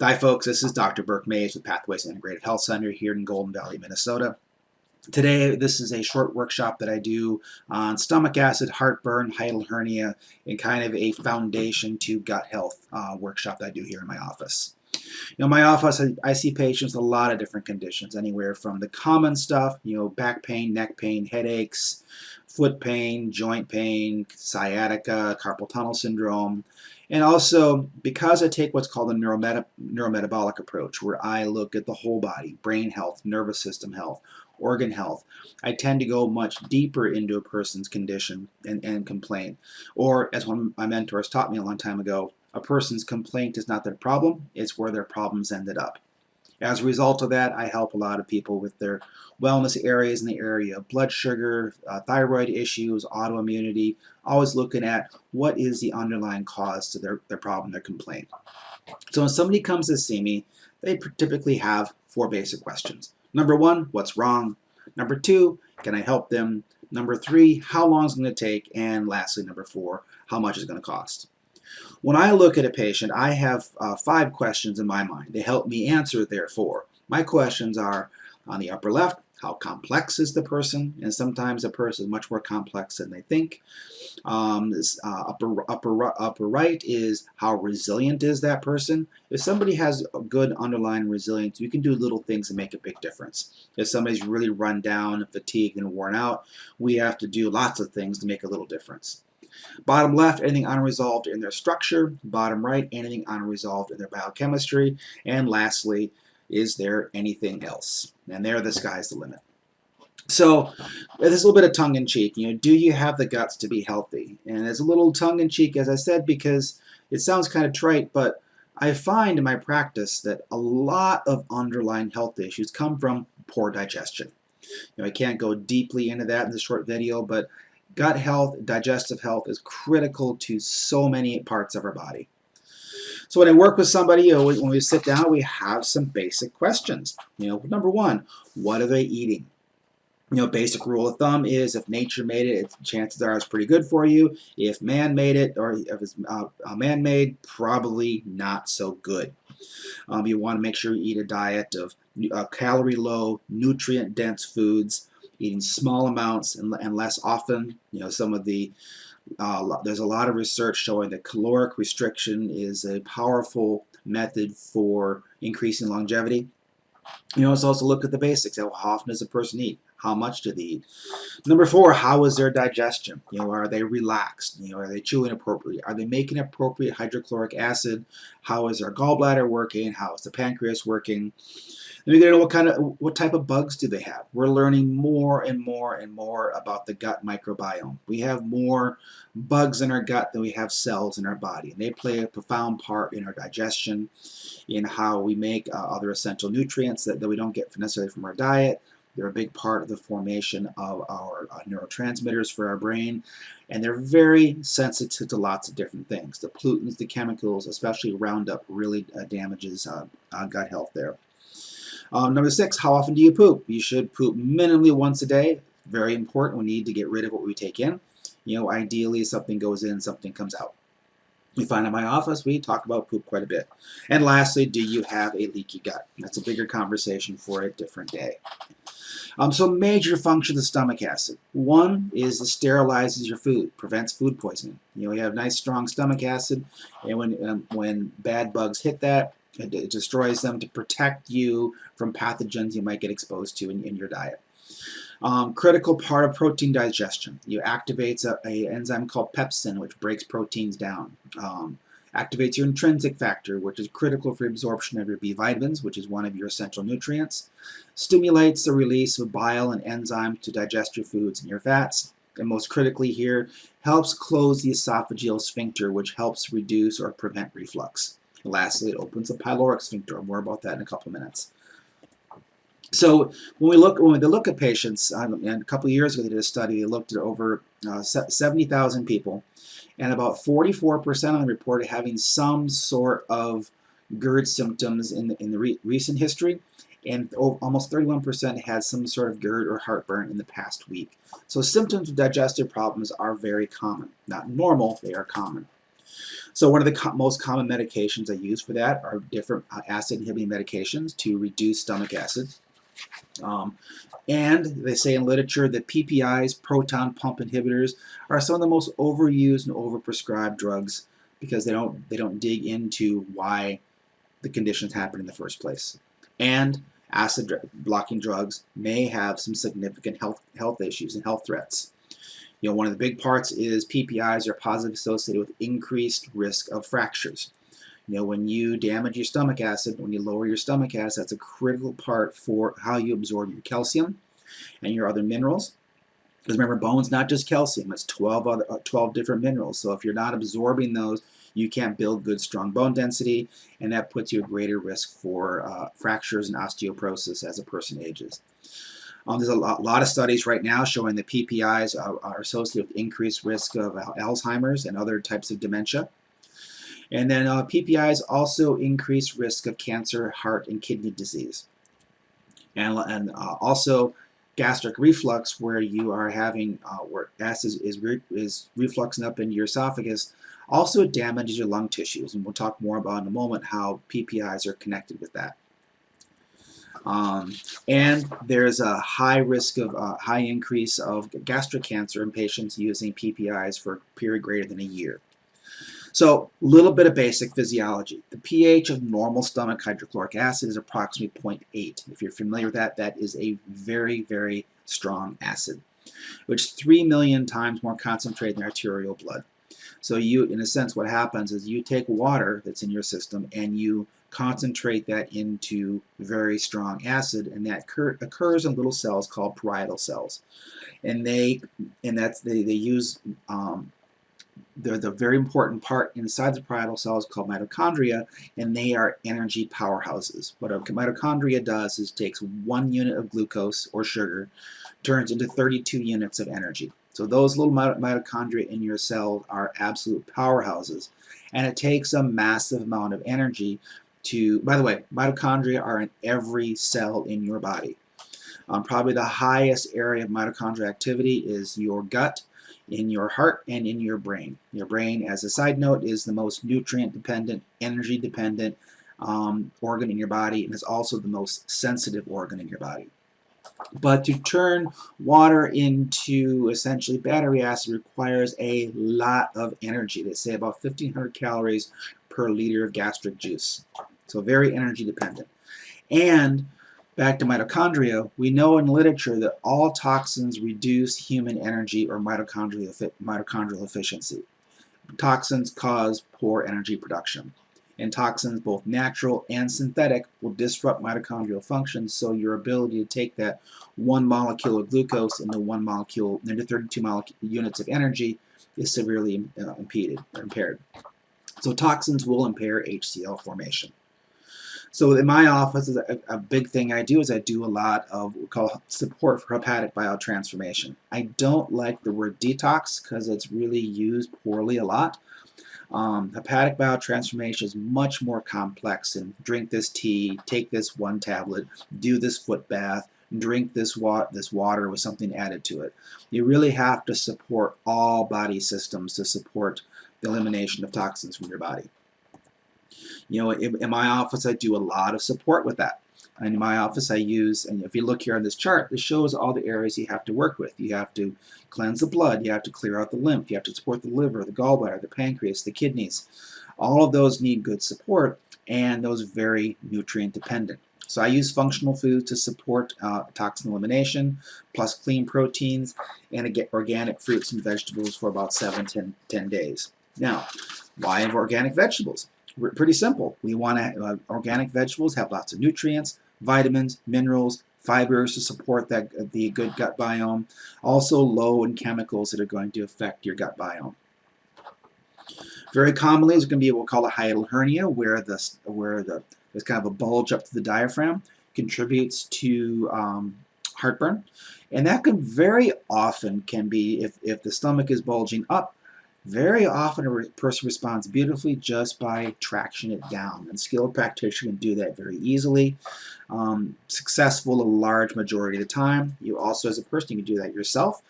Hi, folks. This is Dr. Burke Mays with Pathways Integrated Health Center here in Golden Valley, Minnesota. Today, this is a short workshop that I do on stomach acid, heartburn, hiatal hernia, and kind of a foundation to gut health workshop that I do here in my office. In my office, I see patients with a lot of different conditions, anywhere from the common stuff, back pain, neck pain, headaches, foot pain, joint pain, sciatica, carpal tunnel syndrome. And also, because I take what's called a neurometabolic approach, where I look at the whole body, brain health, nervous system health, organ health, I tend to go much deeper into a person's condition and complaint. Or, as one of my mentors taught me a long time ago, a person's complaint is not their problem, it's where their problems ended up. As a result of that, I help a lot of people with their wellness areas in the area of blood sugar, thyroid issues, autoimmunity, always looking at what is the underlying cause to their problem, their complaint. So when somebody comes to see me, they typically have four basic questions. Number one, what's wrong? Number two, can I help them? Number three, how long is it going to take? And lastly, number four, how much is it going to cost? When I look at a patient, I have 5 questions in my mind. They help me answer their 4. My questions are, on the upper left, how complex is the person? And sometimes a person is much more complex than they think. Upper right is how resilient is that person. If somebody has a good underlying resilience, we can do little things and make a big difference. If somebody's really run down, fatigued, and worn out, we have to do lots of things to make a little difference. Bottom left, anything unresolved in their structure. Bottom right, anything unresolved in their biochemistry. And lastly, is there anything else? And there, the sky's the limit. So there's a little bit of tongue-in-cheek. Do you have the guts to be healthy? And it's a little tongue-in-cheek, as I said, because it sounds kind of trite, but I find in my practice that a lot of underlying health issues come from poor digestion. I can't go deeply into that in this short video, but gut health, digestive health is critical to so many parts of our body. So when I work with somebody, when we sit down, we have some basic questions. Number one, what are they eating? Basic rule of thumb is if nature made it, chances are it's pretty good for you. If man made it, or if it's man-made, probably not so good. You want to make sure you eat a diet of calorie-low, nutrient-dense foods, eating small amounts and less often. There's a lot of research showing that caloric restriction is a powerful method for increasing longevity. Let's also look at the basics. How often does a person eat? How much do they eat? Number 4, how is their digestion? Are they relaxed? Are they chewing appropriately? Are they making appropriate hydrochloric acid? How is their gallbladder working? How is the pancreas working? Then we got to know what type of bugs do they have. We're learning more and more and more about the gut microbiome. We have more bugs in our gut than we have cells in our body, and they play a profound part in our digestion, in how we make other essential nutrients that we don't get necessarily from our diet. They're a big part of the formation of our neurotransmitters for our brain, and they're very sensitive to lots of different things. The pollutants, the chemicals, especially Roundup, really damages gut health there. Number 6, how often do you poop? You should poop minimally once a day. Very important. We need to get rid of what we take in. Ideally, something goes in, something comes out. We find in my office, we talk about poop quite a bit. And lastly, do you have a leaky gut? That's a bigger conversation for a different day. So major functions of stomach acid. One is it sterilizes your food, prevents food poisoning. You have nice strong stomach acid, and when bad bugs hit that, it destroys them to protect you from pathogens you might get exposed to in your diet. Critical part of protein digestion. You activates a enzyme called pepsin, which breaks proteins down. Activates your intrinsic factor, which is critical for absorption of your B vitamins, which is one of your essential nutrients. Stimulates the release of bile and enzymes to digest your foods and your fats. And most critically here, helps close the esophageal sphincter, which helps reduce or prevent reflux. And lastly, it opens the pyloric sphincter. More about that in a couple of minutes. So when they look at patients, and a couple of years ago they did a study. They looked at over 70,000 people, and about 44% of them reported having some sort of GERD symptoms in the recent history, and almost 31% had some sort of GERD or heartburn in the past week. So symptoms of digestive problems are very common. Not normal, they are common. So one of the most common medications I use for that are different acid inhibiting medications to reduce stomach acid. And they say in literature that PPIs, proton pump inhibitors, are some of the most overused and overprescribed drugs because they don't dig into why the conditions happen in the first place. And acid blocking drugs may have some significant health issues and health threats. One of the big parts is PPIs are positively associated with increased risk of fractures. When you damage your stomach acid, when you lower your stomach acid, that's a critical part for how you absorb your calcium and your other minerals. Because remember, bone's not just calcium, it's 12 different minerals. So if you're not absorbing those, you can't build good, strong bone density, and that puts you at greater risk for fractures and osteoporosis as a person ages. There's a lot of studies right now showing that PPIs are associated with increased risk of Alzheimer's and other types of dementia. And then PPIs also increase risk of cancer, heart, and kidney disease. And also gastric reflux, where you are having where acid is refluxing up into your esophagus, also damages your lung tissues. And we'll talk more about in a moment how PPIs are connected with that. And there's a high risk of high increase of gastric cancer in patients using PPIs for a period greater than a year. So a little bit of basic physiology. The pH of normal stomach hydrochloric acid is approximately 0.8. If you're familiar with that, that is a very, very strong acid, which is 3 million times more concentrated than arterial blood. So you, in a sense, what happens is you take water that's in your system and you concentrate that into very strong acid, and that occurs in little cells called parietal cells, and they use they're the very important part inside the parietal cells called mitochondria, and they are energy powerhouses. What a mitochondria does is takes 1 unit of glucose or sugar, turns into 32 units of energy. So those little mitochondria in your cell are absolute powerhouses, and it takes a massive amount of energy to, by the way, mitochondria are in every cell in your body. Probably the highest area of mitochondrial activity is your gut, in your heart, and in your brain. Your brain, as a side note, is the most nutrient-dependent, energy-dependent organ in your body, and is also the most sensitive organ in your body. But to turn water into essentially battery acid requires a lot of energy. They say about 1,500 calories per liter of gastric juice. So very energy dependent. And back to mitochondria, we know in literature that all toxins reduce human energy or mitochondrial efficiency. Toxins cause poor energy production. And toxins, both natural and synthetic, will disrupt mitochondrial function, so your ability to take that 1 molecule of glucose into 32 units of energy is severely impeded or impaired. So toxins will impair HCl formation. So in my office, a big thing I do is I do a lot of what we call support for hepatic biotransformation. I don't like the word detox because it's really used poorly a lot. Hepatic biotransformation is much more complex than drink this tea, take this 1 tablet, do this foot bath, drink this water with something added to it. You really have to support all body systems to support the elimination of toxins from your body. In my office, I do a lot of support with that. And in my office, I use, and if you look here on this chart, this shows all the areas you have to work with. You have to cleanse the blood, you have to clear out the lymph, you have to support the liver, the gallbladder, the pancreas, the kidneys. All of those need good support, and those are very nutrient dependent. So I use functional foods to support toxin elimination, plus clean proteins, and I get organic fruits and vegetables for about 7-10 days. Now, why have organic vegetables? Pretty simple. We want to organic vegetables have lots of nutrients, vitamins, minerals, fibers to support the good gut biome. Also low in chemicals that are going to affect your gut biome. Very commonly, there's going to be what we call a hiatal hernia, where there's kind of a bulge up to the diaphragm, contributes to heartburn, and that can very often be if the stomach is bulging up. Very often a person responds beautifully just by traction it down, and skilled practitioner can do that very easily. Successful a large majority of the time. You also, as a person, you can do that yourself.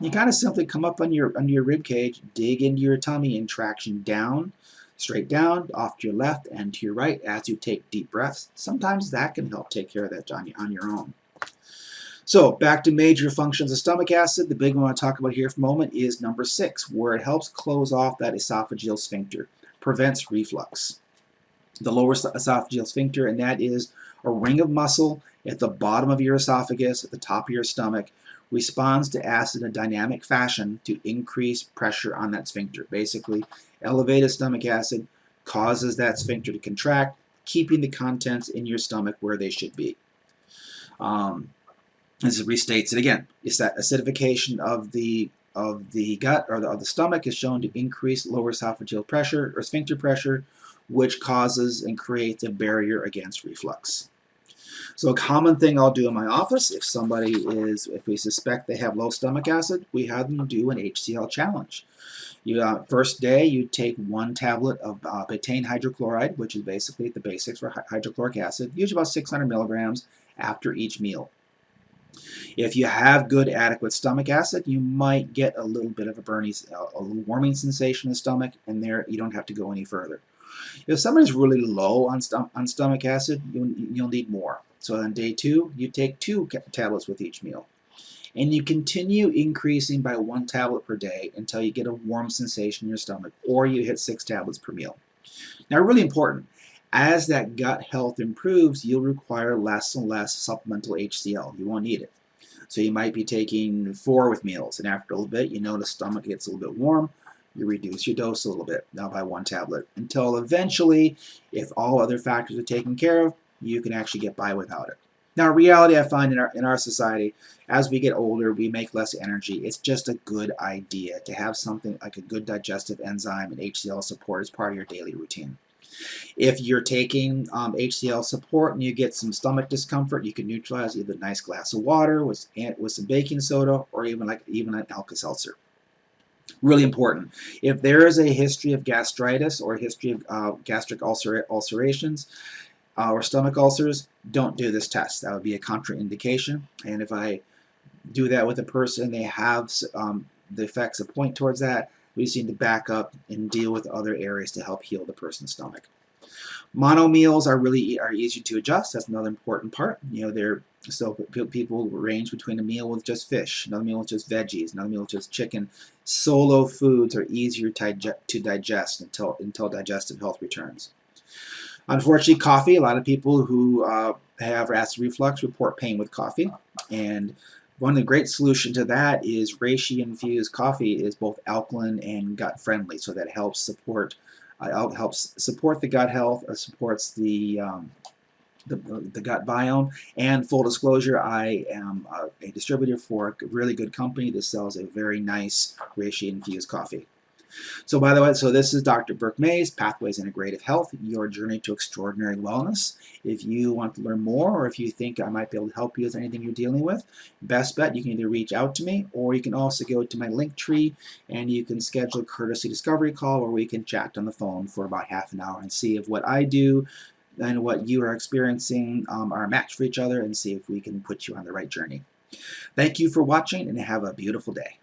You kind of simply come up under your rib cage, dig into your tummy and traction down, straight down, off to your left and to your right as you take deep breaths. Sometimes that can help take care of that on your own. So back to major functions of stomach acid. The big one I want to talk about here for a moment is number 6, where it helps close off that esophageal sphincter, prevents reflux. The lower esophageal sphincter, and that is a ring of muscle at the bottom of your esophagus, at the top of your stomach, responds to acid in a dynamic fashion to increase pressure on that sphincter. Basically, elevated stomach acid causes that sphincter to contract, keeping the contents in your stomach where they should be. This restates it again. It's that acidification of the gut or of the stomach is shown to increase lower esophageal pressure or sphincter pressure, which causes and creates a barrier against reflux. So a common thing I'll do in my office, if we suspect they have low stomach acid, we have them do an HCl challenge. First day, you take 1 tablet of betaine hydrochloride, which is basically the basics for hydrochloric acid, usually about 600 milligrams after each meal. If you have good adequate stomach acid, you might get a little bit of a little warming sensation in the stomach, and there you don't have to go any further. If somebody's really low on stomach acid, you'll need more. So on day 2, you take 2 tablets with each meal. And you continue increasing by 1 tablet per day until you get a warm sensation in your stomach, or you hit 6 tablets per meal. Now, really important, as that gut health improves, you'll require less and less supplemental HCl. You won't need it. So you might be taking 4 with meals, and after a little bit, you notice stomach gets a little bit warm. You reduce your dose a little bit, now by 1 tablet, until eventually, if all other factors are taken care of, you can actually get by without it. Now, reality I find in our society, as we get older, we make less energy. It's just a good idea to have something like a good digestive enzyme and HCl support as part of your daily routine. If you're taking HCl support and you get some stomach discomfort, you can neutralize with a nice glass of water with some baking soda, or even an Alka-Seltzer. Really important. If there is a history of gastritis or a history of gastric ulcerations or stomach ulcers, don't do this test. That would be a contraindication. And if I do that with a person, they have the effects that point towards that, we just need to back up and deal with other areas to help heal the person's stomach. Mono meals are easy to adjust. That's another important part. So people range between a meal with just fish, another meal with just veggies, another meal with just chicken. Solo foods are easier to digest until digestive health returns. Unfortunately, coffee, a lot of people who have acid reflux report pain with coffee, and one of the great solutions to that is reishi infused coffee is both alkaline and gut friendly, so that helps support the gut health, supports the gut biome. And full disclosure, I am a distributor for a really good company that sells a very nice reishi infused coffee. So by the way, this is Dr. Burke Mays, Pathways Integrative Health, your journey to extraordinary wellness. If you want to learn more, or if you think I might be able to help you with anything you're dealing with, best bet, you can either reach out to me, or you can also go to my link tree and you can schedule a courtesy discovery call where we can chat on the phone for about half an hour and see if what I do and what you are experiencing are a match for each other, and see if we can put you on the right journey. Thank you for watching, and have a beautiful day.